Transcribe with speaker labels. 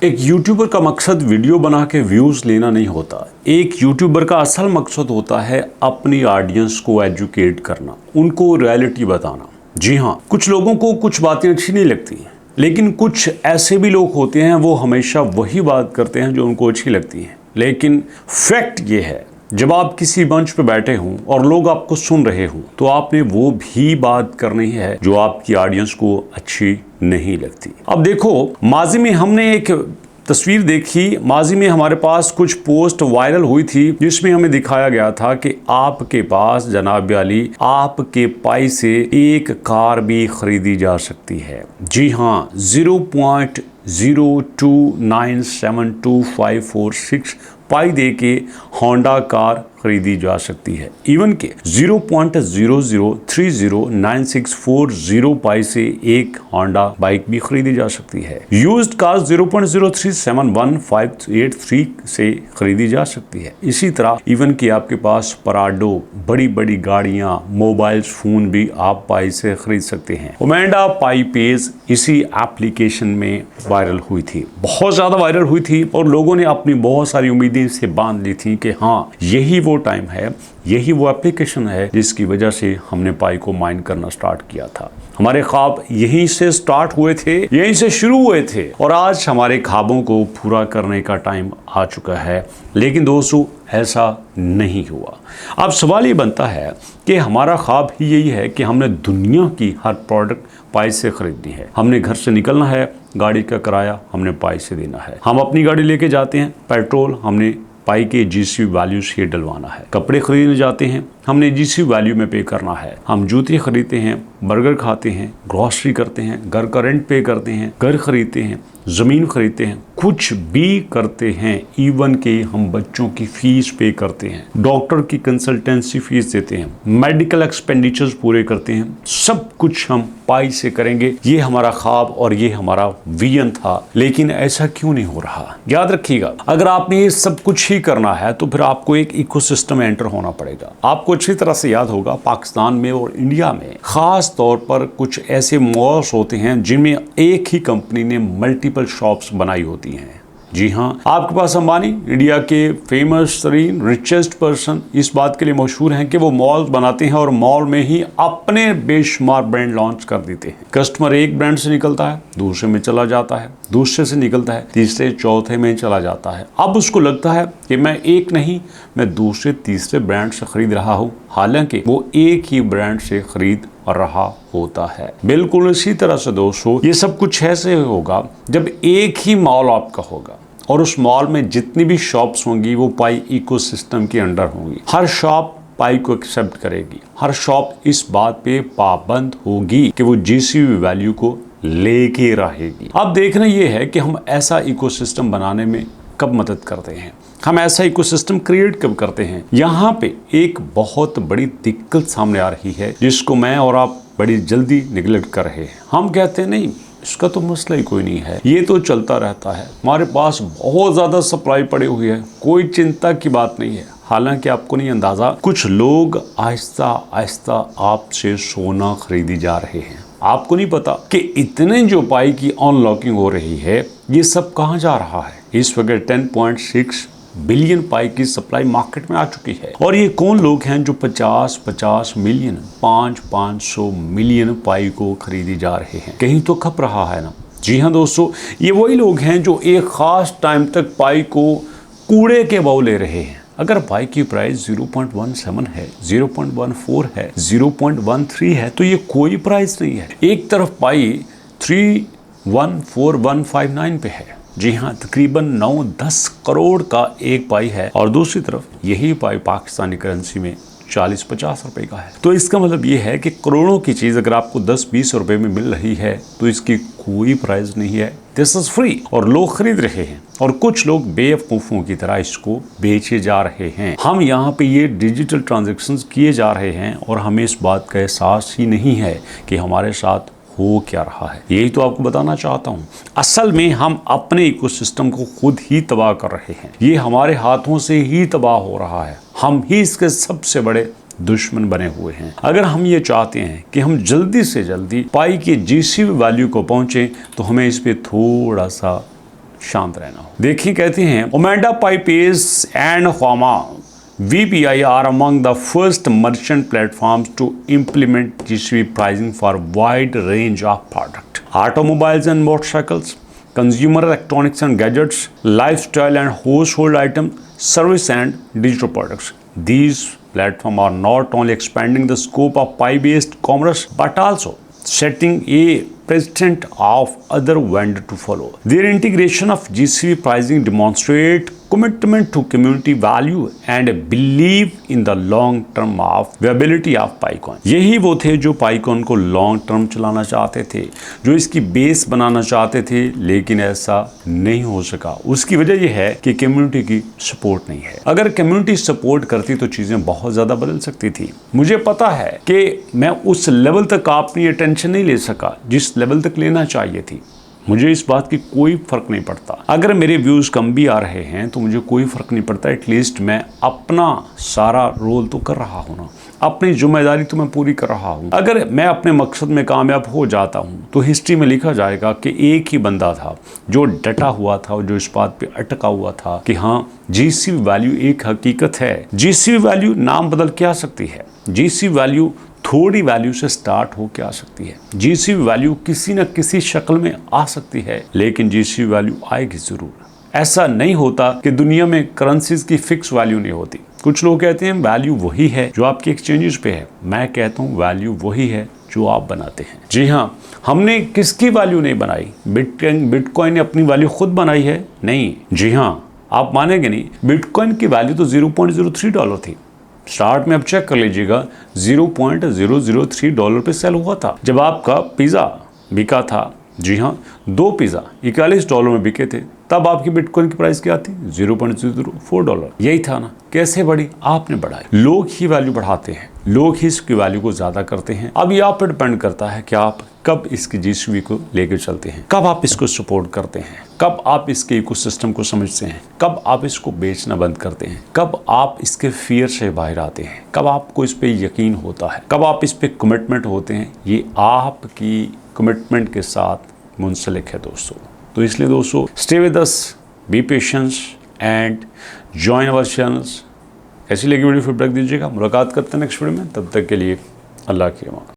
Speaker 1: एक यूट्यूबर का मकसद वीडियो बना के व्यूज़ लेना नहीं होता। एक यूट्यूबर का असल मकसद होता है अपनी ऑडियंस को एजुकेट करना, उनको रियलिटी बताना। जी हाँ, कुछ लोगों को कुछ बातें अच्छी नहीं लगती, लेकिन कुछ ऐसे भी लोग होते हैं वो हमेशा वही बात करते हैं जो उनको अच्छी लगती है। लेकिन फैक्ट ये है, जब आप किसी मंच पे बैठे हों और लोग आपको सुन रहे हों तो आपने वो भी बात करनी है जो आपकी ऑडियंस को अच्छी नहीं लगती। अब देखो, माजी में हमने एक तस्वीर देखी, माजी में हमारे पास कुछ पोस्ट वायरल हुई थी जिसमें हमें दिखाया गया था कि आपके पास जनाब अली आपके पाई से एक कार भी खरीदी जा सकती है। जी हाँ, 0.02972546 पाई दे के होंडा कार खरीदी जा सकती है। इवन के 0.00309640 पाई से एक होंडा बाइक भी खरीदी जा सकती है। यूज्ड कार 0.0371583 से खरीदी जा सकती है। इसी तरह इवन के आपके पास पराडो, बड़ी बड़ी गाड़ियां, मोबाइल फोन भी आप पाई से खरीद सकते हैं। ओमेंडा पाई पेज इसी एप्लीकेशन में वायरल हुई थी, बहुत ज्यादा वायरल हुई थी और लोगों ने अपनी बहुत सारी उम्मीदें से बांध ली थी कि हाँ, यही वो टाइम है, यही वो एप्लीकेशन है जिसकी वजह से हमने पाई को माइन करना स्टार्ट किया था। हमारे ख्वाब यहीं से स्टार्ट हुए थे, यहीं से शुरू हुए थे और आज हमारे ख्वाबों को पूरा करने का टाइम आ चुका है। लेकिन दोस्तों, ऐसा नहीं हुआ। अब सवाल ये बनता है कि हमारा ख्वाब ही यही है कि हमने दुनिया की हर प्रोडक्ट पाई से खरीदनी है। हमने घर से निकलना है, गाड़ी का किराया हमने पाई से देना है। हम अपनी गाड़ी लेके जाते हैं, पेट्रोल हमने पाई के जीसी वैल्यू से डलवाना है। कपड़े खरीदने जाते हैं, हमने जीसी वैल्यू में पे करना है। हम जूते खरीदते हैं, बर्गर खाते हैं, ग्रॉसरी करते हैं, घर का रेंट पे करते हैं, घर खरीदते हैं, ज़मीन खरीदते हैं, कुछ भी करते हैं। इवन के हम बच्चों की फीस पे करते हैं, डॉक्टर की कंसल्टेंसी फीस देते हैं, मेडिकल एक्सपेंडिचर्स पूरे करते हैं। सब कुछ हम पाई से करेंगे। ये हमारा ख्वाब और ये हमारा विजन था, लेकिन ऐसा क्यों नहीं हो रहा? याद रखिएगा, अगर आपने ये सब कुछ ही करना है तो फिर आपको एक इकोसिस्टम में एंटर होना पड़ेगा। आपको अच्छी तरह से याद होगा, पाकिस्तान में और इंडिया में खास तौर पर कुछ ऐसे मॉल्स होते हैं जिनमें एक ही कंपनी ने मल्टीपल शॉप्स बनाई होती हैं। जी हाँ, आपके पास अंबानी, इंडिया के फेमस तरीन रिचेस्ट पर्सन, इस बात के लिए मशहूर हैं कि वो मॉल बनाते हैं और मॉल में ही अपने बेशुमार ब्रांड लॉन्च कर देते हैं। कस्टमर एक ब्रांड से निकलता है, दूसरे में चला जाता है, दूसरे से निकलता है, तीसरे चौथे में चला जाता है। अब उसको लगता है कि मैं एक नहीं, मैं दूसरे तीसरे ब्रांड से खरीद रहा हूँ, हालांकि वो एक ही ब्रांड से खरीद रहा होता है। बिल्कुल इसी तरह से दोस्तों, ये सब कुछ ऐसे होगा जब एक ही मॉल आपका होगा और उस मॉल में जितनी भी शॉप्स होंगी वो पाई इकोसिस्टम के अंडर होंगी। हर शॉप पाई को एक्सेप्ट करेगी, हर शॉप इस बात पे पाबंद होगी कि वो जीसीवी वैल्यू को लेके रहेगी। अब देखना ये है कि हम ऐसा इकोसिस्टम बनाने में कब मदद करते हैं, हम ऐसा इकोसिस्टम क्रिएट कब करते हैं। यहाँ पे एक बहुत बड़ी दिक्कत सामने आ रही है जिसको मैं और आप बड़ी जल्दी निगलेक्ट कर रहे हैं। हम कहते हैं नहीं, इसका तो मसला ही कोई नहीं है, ये तो चलता रहता है, हमारे पास बहुत ज्यादा सप्लाई पड़ी हुई है, कोई चिंता की बात नहीं है। हालांकि आपको नहीं अंदाजा, कुछ लोग आहिस्ता आहिस्ता आपसे सोना खरीदी जा रहे हैं। आपको नहीं पता कि इतने जो पाई की अनलॉकिंग हो रही है, ये सब कहाँ जा रहा है। इस वक्त 10.6 बिलियन पाई की सप्लाई मार्केट में आ चुकी है और ये कौन लोग हैं जो 50-50 मिलियन, 500 मिलियन पाई को खरीदी जा रहे हैं? कहीं तो खप रहा है ना। जी हाँ दोस्तों, ये वही लोग हैं जो एक खास टाइम तक पाई को कूड़े के भाव ले रहे हैं। अगर पाई की प्राइस 0.17 है, 0.14 है, 0.13 है तो ये कोई प्राइस नहीं है। एक तरफ पाई 314159 पे है। जी हाँ, तकरीबन 9-10 करोड़ का एक पाई है और दूसरी तरफ यही पाई पाकिस्तानी करेंसी में 40-50 रुपए का है। तो इसका मतलब ये है कि करोड़ों की चीज अगर आपको 10-20 रुपए में मिल रही है तो इसकी कोई प्राइस नहीं है। दिस इज फ्री और लोग खरीद रहे हैं और कुछ लोग बेवकूफों की तरह इसको बेचे जा रहे हैं। हम यहाँ पे ये डिजिटल ट्रांजैक्शंस किए जा रहे हैं और हमें इस बात का एहसास ही नहीं है कि हमारे साथ हो क्या रहा है। यही तो आपको बताना चाहता हूँ। असल में हम अपने इकोसिस्टम को खुद ही तबाह कर रहे हैं। ये हमारे हाथों से ही तबाह हो रहा है। हम ही इसके सबसे बड़े दुश्मन बने हुए हैं। अगर हम ये चाहते हैं कि हम जल्दी से जल्दी पाई की जीसीवी वैल्यू को पहुंचे तो हमें इस पे थोड़ा सा शांत रहना हो। देखिए कहते हैं ओमेंडा पाईपेज and ह्वामा VPI are among the first merchant platforms to implement GCV pricing for wide range of products, automobiles and motorcycles, consumer electronics and gadgets, lifestyle and household items, service and digital products. These platforms are not only expanding the scope of pie-based commerce but also setting a precedent of other vendors to follow. Their integration of GCV pricing demonstrate commitment to community value and a belief in the long term of viability of PyCon. यही वो थे जो PyCon को long term चलाना चाहते थे, जो इसकी बेस बनाना चाहते थे, लेकिन ऐसा नहीं हो सका। उसकी वजह यह है कि कम्युनिटी की सपोर्ट नहीं है। अगर कम्युनिटी सपोर्ट करती तो चीजें बहुत ज्यादा बदल सकती थी। मुझे पता है कि मैं उस लेवल तक अपनी अटेंशन नहीं ले सका जिस लेवल तक लेना चाहिए थी। मुझे इस बात की कोई फर्क नहीं पड़ता। अगर मेरे व्यूज कम भी आ रहे हैं तो मुझे कोई फर्क नहीं पड़ता। एटलीस्ट मैं अपना सारा रोल तो कर रहा हूँ ना, अपनी जिम्मेदारी तो मैं पूरी कर रहा हूँ। अगर मैं अपने मकसद में कामयाब हो जाता हूँ तो हिस्ट्री में लिखा जाएगा कि एक ही बंदा था जो डटा हुआ था और जो इस बात पे अटका हुआ था कि हाँ GCV वैल्यू एक हकीकत है। GCV वैल्यू नाम बदल के आ सकती है। GCV वैल्यू थोड़ी वैल्यू से स्टार्ट होकर आ सकती है। GCV वैल्यू किसी न किसी शक्ल में आ सकती है, लेकिन GCV वैल्यू आएगी जरूर। ऐसा नहीं होता कि दुनिया में करेंसीज की फिक्स वैल्यू नहीं होती। कुछ लोग कहते हैं वैल्यू वही है जो आपके एक्सचेंजेस पे है। मैं कहता हूँ वैल्यू वही है जो आप बनाते हैं। जी हाँ, हमने किसकी वैल्यू नहीं बनाई? बिटकॉइन ने अपनी वैल्यू खुद बनाई है? नहीं। जी हाँ, आप मानेंगे नहीं, बिटकॉइन की वैल्यू तो $0.03 थी। स्टार्ट में आप चेक कर लीजिएगा, $0.003 पे सेल हुआ था। जब आपका पिज़्ज़ा बिका था, जी हाँ, 2 पिज़्ज़ा $41 में बिके थे, तब आपकी बिटकॉइन की प्राइस क्या थी? $0.004। यही था ना। कैसे बढ़ी? आपने बढ़ाई। लोग ही वैल्यू बढ़ाते हैं, लोग ही इसकी वैल्यू को ज्यादा करते हैं। अब ये आप पर डिपेंड करता है कि आप कब इसकी GCV को लेकर चलते हैं, कब आप इसको सपोर्ट करते हैं, कब आप इसके इकोसिस्टम को समझते हैं, कब आप इसको बेचना बंद करते हैं, कब आप इसके फियर से बाहर आते हैं, कब आपको इस पे यकीन होता है, कब आप इस पे कमिटमेंट होते हैं। ये आपकी कमिटमेंट के साथ मुंसलिक है दोस्तों। तो इसलिए दोस्तों, stay with us, B patience and join our channels. ऐसी लगी वीडियो फीडबैक दीजिएगा। मुलाकात करते हैं नेक्स्ट वीडियो में। तब तक के लिए अल्लाह की अमान।